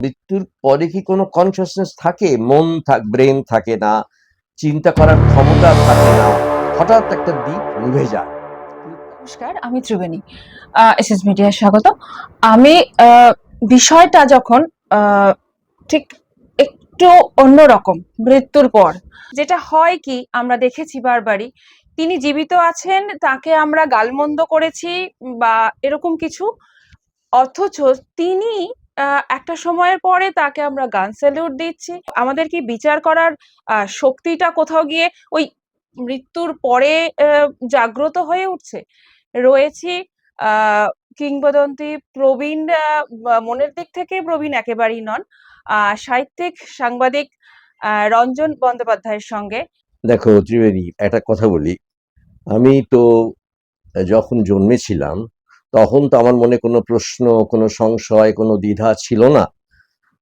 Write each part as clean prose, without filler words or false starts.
মৃত্যুর পরে কি কোনো কনসিয়াসনেস থাকে? ব্রেন থাকে না, চিন্তা করার ক্ষমতা থাকে না, হঠাৎ একটা দ্বীপ নিভে যায়। নমস্কার, আমি ত্রিবেণী। এসএস মিডিয়ায় স্বাগত। আমি বিষয়টা যখন ঠিক একটু অন্যরকম মৃত্যুর পর যেটা হয় কি আমরা দেখেছি বারবারই, তিনি জীবিত আছেন, তাকে আমরা গালমন্দ করেছি বা এরকম কিছু, অথচ তিনি একটা সময়ের পরে তাকে আমরা গান স্যালিউট দিচ্ছি। আমাদের কি বিচার করার শক্তিটা কোথাও গিয়ে ওই মৃত্যুর পরে জাগ্রত হয়ে উঠছে? রয়েছি কিংবদন্তি প্রবীণ, মনের দিক থেকে প্রবীণ একেবারেই নন, সাহিত্যিক সাংবাদিক রঞ্জন বন্দ্যোপাধ্যায়ের সঙ্গে। দেখো ত্রিবেণী, একটা কথা বলি। আমি তো যখন জন্মেছিলাম তখন তো আমার মনে কোনো প্রশ্ন, কোনো সংশয়, কোনো দ্বিধা ছিল না।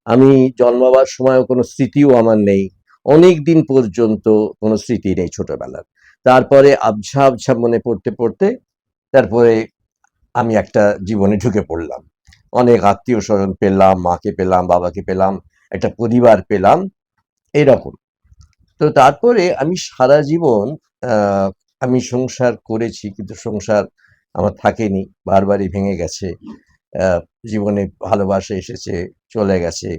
আমি জন্মাবার সময়ও কোনো স্মৃতিও আমার নেই। অনেক দিন পর্যন্ত কোনো স্মৃতি নেই ছোটবেলার। তারপরে আবছা আবছা মনে পড়তে পড়তে তারপরে আমি একটা জীবনে ঢুকে পড়লাম। অনেক আত্মীয় স্বজন পেলাম, মাকে পেলাম, বাবাকে পেলাম, একটা পরিবার পেলাম, এরকম। তো তারপরে আমি সারা জীবন আমি সংসার করেছি, কিন্তু সংসার আমার থাকেনি, বারবারই ভেঙে গেছে। জীবনে ভালোবাসা এসেছে, চলে গেছে।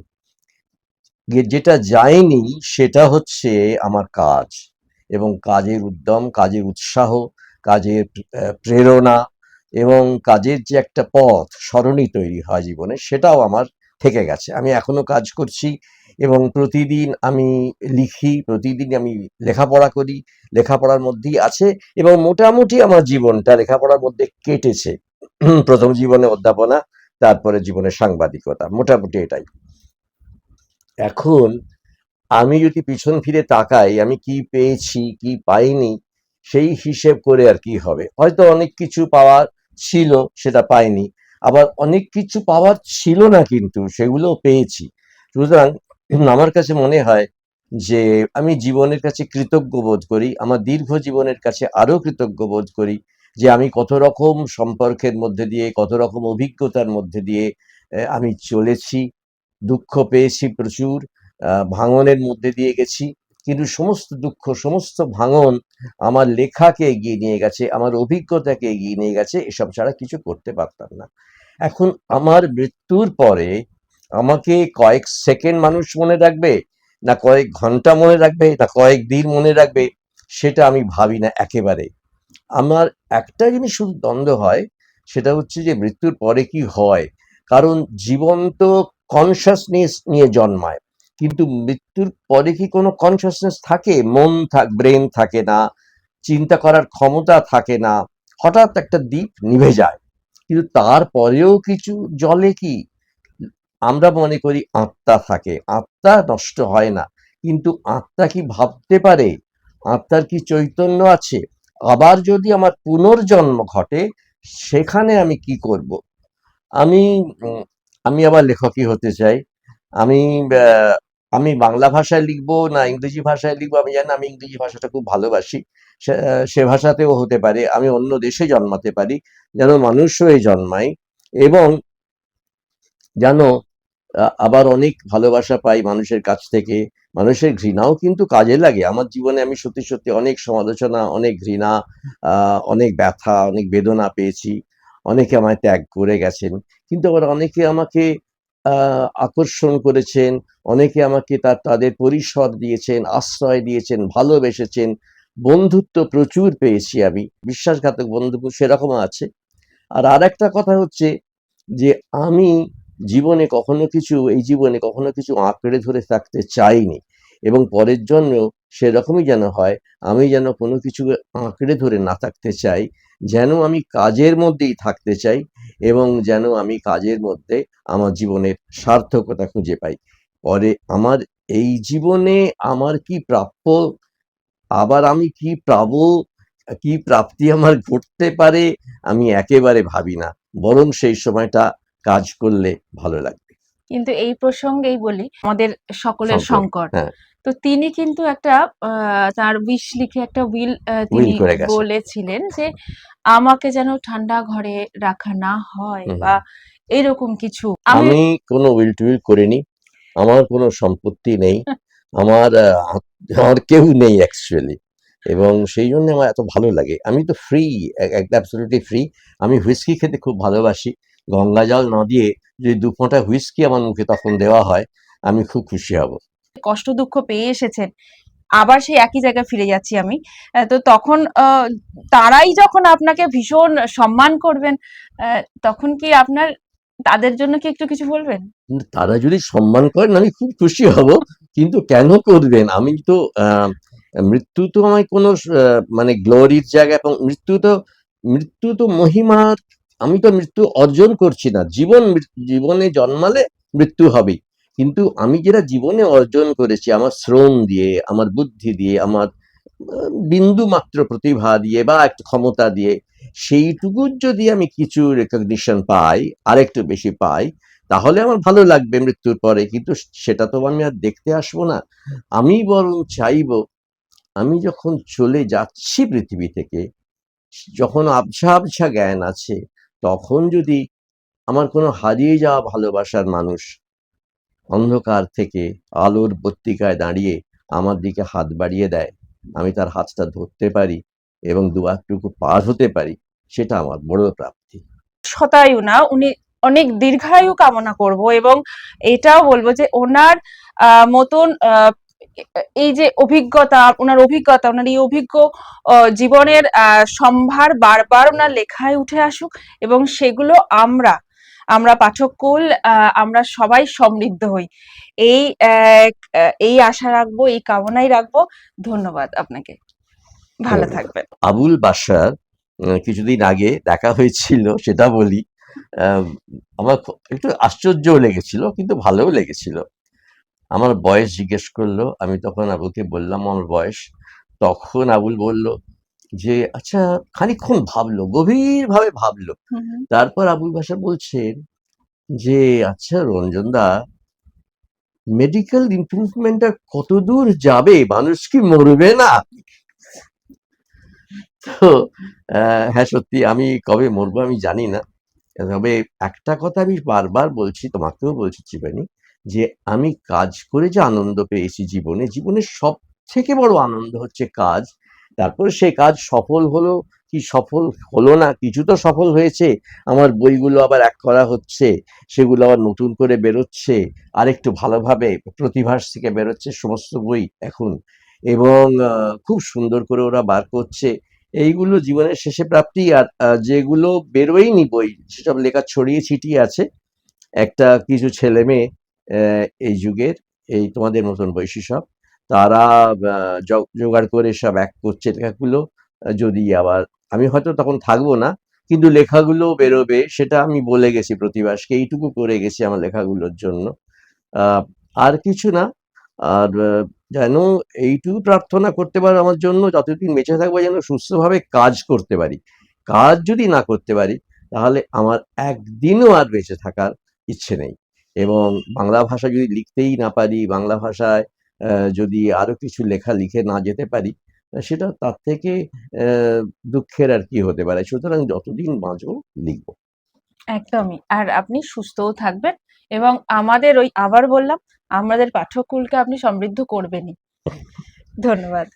যেটা যায়নি সেটা হচ্ছে আমার কাজ এবং কাজের উদ্যম, কাজের উৎসাহ, কাজের প্রেরণা এবং কাজের যে একটা পথ সরণি তৈরি হয় জীবনে, সেটাও আমার থেকে গেছে। আমি এখনো কাজ করছি এবং প্রতিদিন আমি লিখি, প্রতিদিন আমি লেখাপড়া করি, লেখাপড়ার মধ্যেই আছে এবং মোটামুটি আমার জীবনটা লেখাপড়ার মধ্যে কেটেছে। প্রথম জীবনে অধ্যাপনা, তারপরে জীবনে সাংবাদিকতা, মোটামুটি এটাই। এখন আমি যদি পিছন ফিরে তাকাই, আমি কি পেয়েছি কি পাইনি, সেই হিসেব করে আর কি হবে। হয়তো অনেক কিছু পাওয়ার ছিল, সেটা পাইনি, আবার অনেক কিছু পাওয়ার ছিল না কিন্তু সেগুলো পেয়েছি। সুতরাং আমার কাছে মনে হয় যে আমি জীবনের কাছে কৃতজ্ঞ বোধ করি, আমার দীর্ঘ জীবনের কাছে আরো কৃতজ্ঞ বোধ করি যে আমি কত রকম সম্পর্কের মধ্যে দিয়ে, কত রকম অভিজ্ঞতার মধ্যে দিয়ে আমি চলেছি। দুঃখ পেয়েছি প্রচুর, ভাঙনের মধ্যে দিয়ে গেছি, কিন্তু সমস্ত দুঃখ, সমস্ত ভাঙন আমার লেখাকে এগিয়ে নিয়ে গেছে, আমার অভিজ্ঞতাকে এগিয়ে নিয়ে গেছে, এসব ছাড়া কিছু করতে পারতাম না। এখন আমার মৃত্যুর পরে আমাকে কয়েক সেকেন্ড মানুষ মনে রাখবে, না কয়েক ঘন্টা মনে রাখবে, না কয়েক দিন মনে রাখবে, সেটা আমি ভাবি না একেবারে। আমার একটা জিনিস শুধু দ্বন্দ্ব হয়, সেটা হচ্ছে যে মৃত্যুর পরে কি হয়। কারণ জীবন তো কনসাসনেস নিয়ে জন্মায়, কিন্তু মৃত্যুর পরে কি কোনো কনসাসনেস থাকে? ব্রেন থাকে না, চিন্তা করার ক্ষমতা থাকে না, হঠাৎ একটা দ্বীপ নিভে যায়। কিন্তু তারপরেও কিছু জ্বলে কি? আমরা মনে করি আত্মা থাকে, আত্মা নষ্ট হয় না, কিন্তু আত্মা কি ভাবতে পারে? আত্মার কি চৈতন্য আছে? আবার যদি আমার পুনর্জন্ম ঘটে, সেখানে আমি কি করব? আমি উম, আমি আবার লেখকই হতে চাই। আমি আমি বাংলা ভাষায় লিখবো না ইংরেজি ভাষায় লিখবো আমি জানি না। আমি ইংরেজি ভাষাটা খুব ভালোবাসি। সে ভাষাতেও হতে পারে, আমি অন্য দেশে জন্মাতে পারি, যেন মানুষ হয়ে জন্মাই এবং যেন আবার অনেক ভালোবাসা পাই মানুষের কাছ থেকে। মানুষের ঘৃণাও কিন্তু কাজে লাগে। আমার জীবনে আমি সত্যি সত্যি অনেক সমালোচনা, অনেক ঘৃণা, অনেক ব্যথা, অনেক বেদনা পেয়েছি। অনেকে আমায় ত্যাগ করে গেছেন, কিন্তু আবার অনেকে আমাকে আকর্ষণ করেছেন, অনেকে আমাকে তাদের পরিসর দিয়েছেন, আশ্রয় দিয়েছেন, ভালোবেসেছেন। বন্ধুত্ব প্রচুর পেয়েছি আমি, বিশ্বাসঘাতক বন্ধু সেরকমও আছে। আর আরেকটা কথা হচ্ছে যে আমি এই জীবনে কখনো কিছু আঁকড়ে ধরে থাকতে চাইনি এবং পরের জন্মেও সেরকমই যেন হয়। আমি যেন কোনো কিছু আঁকড়ে ধরে না থাকতে চাই, যেন আমি কাজের মধ্যেই থাকতে চাই এবং যেন আমি কাজের মধ্যে আমার জীবনের সার্থকতা খুঁজে পাই। পরে আমার এই জীবনে আমার কি প্রাপ্য, আবার আমি কি পাবো, কি প্রাপ্তি আমার ঘটতে পারে, আমি একেবারে ভাবি না। বরং সেই সময়টা কাজ করলে ভালো লাগবে। কিন্তু এই প্রসঙ্গেই বলি, আমাদের সকলের শঙ্কর, শঙ্কর, হ্যাঁ, তো তিনি কিন্তু একটা তার উইশ লিখে একটা উইল উইল তিনি করে গেছেন। বলেছিলেন যে আমাকে যেন ঠান্ডা ঘরে রাখা না হয় হুম, বা এরকম কিছু। আমি আমি কোনো উইল টুইল করিনি। আমার কোনো সম্পত্তি নেই, আমার আমার কেউ নেই অ্যাকচুয়ালি, এবং সেই জন্য আমার এত ভালো লাগে। আমি তো ফ্রি, অ্যাবসলিউটলি ফ্রি। আমি হুইস্কি খেতে খুব ভালোবাসি। গঙ্গা জল না দিয়ে যদি ২ ফোঁটা হুইস্কি আমার মুখে তখন দেওয়া হয়, আমি খুব খুশি হব। কষ্ট দুঃখ পেয়ে এসেছেন, আবার সেই একই জায়গায় ফিরে যাচ্ছি আমি। তো তখন তারাই যখন আপনাকে ভীষণ সম্মান করবেন, তখন কি আপনার তাদের জন্য কি একটু কিছু বলবেন? কিন্তু তারা যদি সম্মান করেন আমি খুব খুশি হব। কিন্তু কেন করবেন? আমি তো মৃত্যু তো আমায় কোনো মানে গ্লোরির জায়গা, এবং মৃত্যু তো মহিমার, আমি তো মৃত্যু অর্জন করছি না। জীবনে জন্মালে মৃত্যু হবেই। কিন্তু আমি যেটা জীবনে অর্জন করেছি আমার শ্রম দিয়ে, আমার বুদ্ধি দিয়ে, আমার বিন্দু মাত্র প্রতিভা দিয়ে বা একটু ক্ষমতা দিয়ে, সেইটুকুর যদি আমি কিছু রেকগনিশন পাই, আরেকটু বেশি পাই, তাহলে আমার ভালো লাগবে মৃত্যুর পরে। কিন্তু সেটা তো আমি আর দেখতে আসবো না। আমি বরং চাইবো, আমি যখন চলে যাচ্ছি পৃথিবী থেকে, যখন আবছা আবছা জ্ঞান আছে, তখন যদি আমার কোনো হারিয়ে যাওয়া ভালোবাসার মানুষ অন্ধকার থেকে আলোর পত্রিকায় দাঁড়িয়ে আমার দিকে হাত বাড়িয়ে দেয়, আমি তার হাতটা ধরতে পারি এবং দুয়ারটুকু পার হতে পারি, সেটা আমার বড় প্রাপ্তি। শতায়ু না, উনি অনেক দীর্ঘায়ু কামনা করব, এবং এটাও বলবো যে ওনার মতন এই যে অভিজ্ঞতা, ওনার এই অভিজ্ঞ জীবনের সম্ভার বারবার ওনার লেখায় উঠে আসুক, এবং সেগুলো আমরা আমরা পাঠককুল, আমরা সবাই সমৃদ্ধ হই, এই এই আশা রাখবো, এই কামনাই রাখবো। ধন্যবাদ আপনাকে, ভালো ধন্যবাদ। থাকবেন। আবুল বাশার কিছুদিন আগে দেখা হয়েছিল, সেটা বলি। আহ, আমার একটু আশ্চর্যও লেগেছিল কিন্তু ভালোও লেগেছিল। আমার বয়স জিজ্ঞেস করলো, আমি তখন আবুলকে বললাম আমার বয়স। তখন আবুল বলল যে আচ্ছা, খানিকক্ষণ ভাবলো, গভীরভাবে ভাবলো। হুম হুম। তারপর আবুল বাশার বলছেন যে আচ্ছা রঞ্জন দা, মেডিকেল ইমপ্রুভমেন্ট আর কত দূর যাবে, মানুষ কি মরবে না? তো হ্যাঁ, সত্যি আমি কবে মরবো আমি জানি না। তবে একটা কথা আমি বারবার বলছি, তোমাকেও বলছি জীবনী, যে আমি কাজ করে যে আনন্দ পেয়েছি জীবনে, জীবনের সব থেকে বড় আনন্দ হচ্ছে কাজ। তারপরে সে কাজ সফল হলো কি সফল হলো না, কিছু তো সফল হয়েছে। আমার বইগুলো আবার এক করা হচ্ছে, সেগুলো আবার নতুন করে বেরোচ্ছে, আরেকটু ভালোভাবে প্রতিভাস থেকে বেরোচ্ছে সমস্ত বই এখন, এবং খুব সুন্দর করে ওরা বার করছে। এইগুলো জীবনের শেষে প্রাপ্তি। আর যেগুলো বেরোয়নি বই, সেসব লেখা ছড়িয়ে ছিটিয়ে আছে। একটা কিছু ছেলে মেয়ে এই যুগের, এই তোমাদের মতন বয়সী সব, তারা জোগাড় করে সব এক করছে লেখাগুলো। যদি আবার আমি হয়তো তখন থাকবো না, কিন্তু লেখাগুলো বেরোবে, সেটা আমি বলে গেছি প্রতিবাসকে, এইটুকু করে গেছি আমার লেখাগুলোর জন্য। আহ, আর কিছু না। আর যেন এইটুকু প্রার্থনা করতে পারো আমার জন্য, যতদিন বেঁচে থাকবো যেন সুস্থভাবে কাজ করতে পারি। কাজ যদি না করতে পারি, তাহলে আমার একদিনও আর বেঁচে থাকার ইচ্ছে নেই। এবং বাংলা ভাষা যদি লিখতেই না পারি, বাংলা ভাষায় যদি আরো কিছু লেখা লিখে না যেতে পারি, সেটা তার থেকে দুঃখের আর কি হতে পারে। সুতরাং যতদিন বাঁচবো লিখবো। একদমই। আর আপনি সুস্থও থাকবেন, এবং আমাদের ওই আবার বললাম, আমাদের পাঠ্যকুলকে আপনি সমৃদ্ধ করবেনই। ধন্যবাদ।